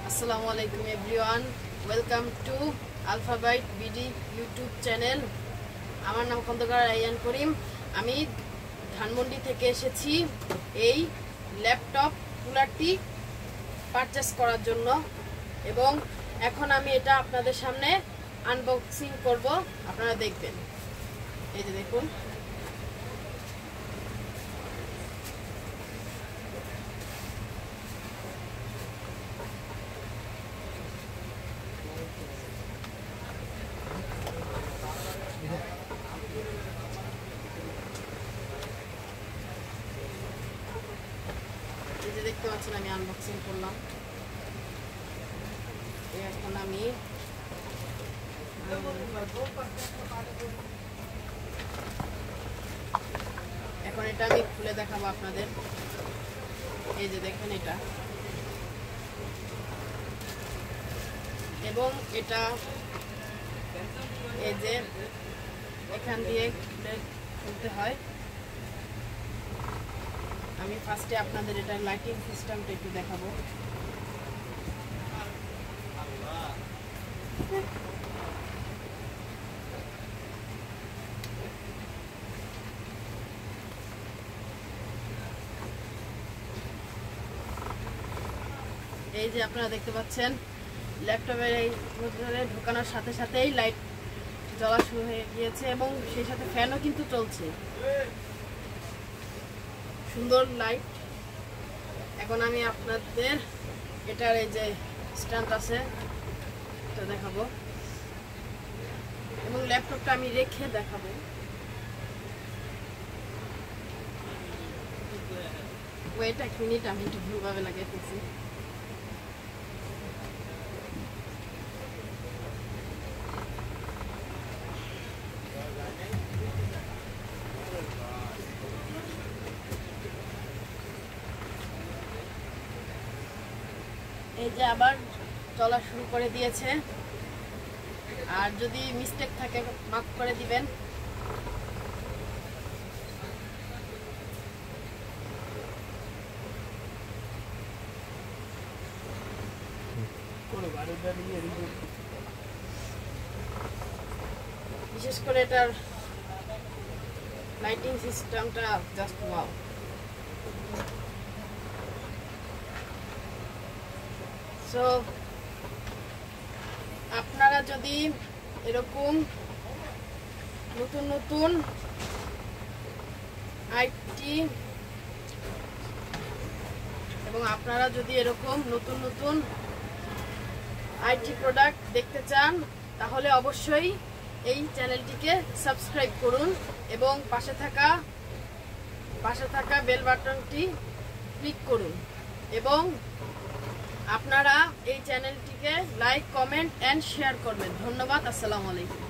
আসসালামু আলাইকুম everyone, welcome to Alphabyte BD YouTube channel. আমার নাম খন্দকার রায়হান করিম। আমি ধানমন্ডি থেকে এসেছি এই ল্যাপটপ কুলারটি পারচেস করার জন্য, এবং এখন আমি এটা আপনাদের সামনে আনবক্সিং করব। আপনারা দেখবেন। এই যে দেখুন, এই যে দেখতে পাচ্ছেন আমি আনবক্সিং করলাম। এখন আমি এটা আমি খুলে দেখাবো আপনাদের। এই যে দেখেন এটা, এবং এটা এই যে এখান দিয়ে খুলতে হয়। আমি ফার্স্টে আপনাদের এটা লাইটিং সিস্টেমটা একটু দেখাবো। এই যে আপনারা দেখতে পাচ্ছেন ল্যাপটপের এই ভিতরে ঢোকানোর সাথে সাথেই লাইট জ্বলা শুরু হয়ে গিয়েছে, এবং সেই সাথে ফ্যানও কিন্তু চলছে, সুন্দর লাইট। এখন আমি আপনাদের এটার এই যে স্ট্যান্ড আছে এটা দেখাবো, এবং ল্যাপটপটা আমি রেখে দেখাবো। ওয়েট এক মিনিট, আমি একটু ভুলভাবে লাগিয়েছি। এই যে আবার চলা শুরু করে দিয়েছে, আর যদি মিস্টেক থাকে মাফ করে দিবেন। বিশেষ করে এটার লাইটিং সিস্টেমটা জাস্ট ওয়াও। সো আপনারা যদি এরকম নতুন নতুন আইটি প্রোডাক্ট দেখতে চান, তাহলে অবশ্যই এই চ্যানেলটিকে সাবস্ক্রাইব করুন, এবং পাশে থাকা বেল বাটনটি ক্লিক করুন, এবং আপনারা এই চ্যানেলটিকে লাইক, কমেন্ট এন্ড শেয়ার করবেন। ধন্যবাদ। আসসালামু আলাইকুম।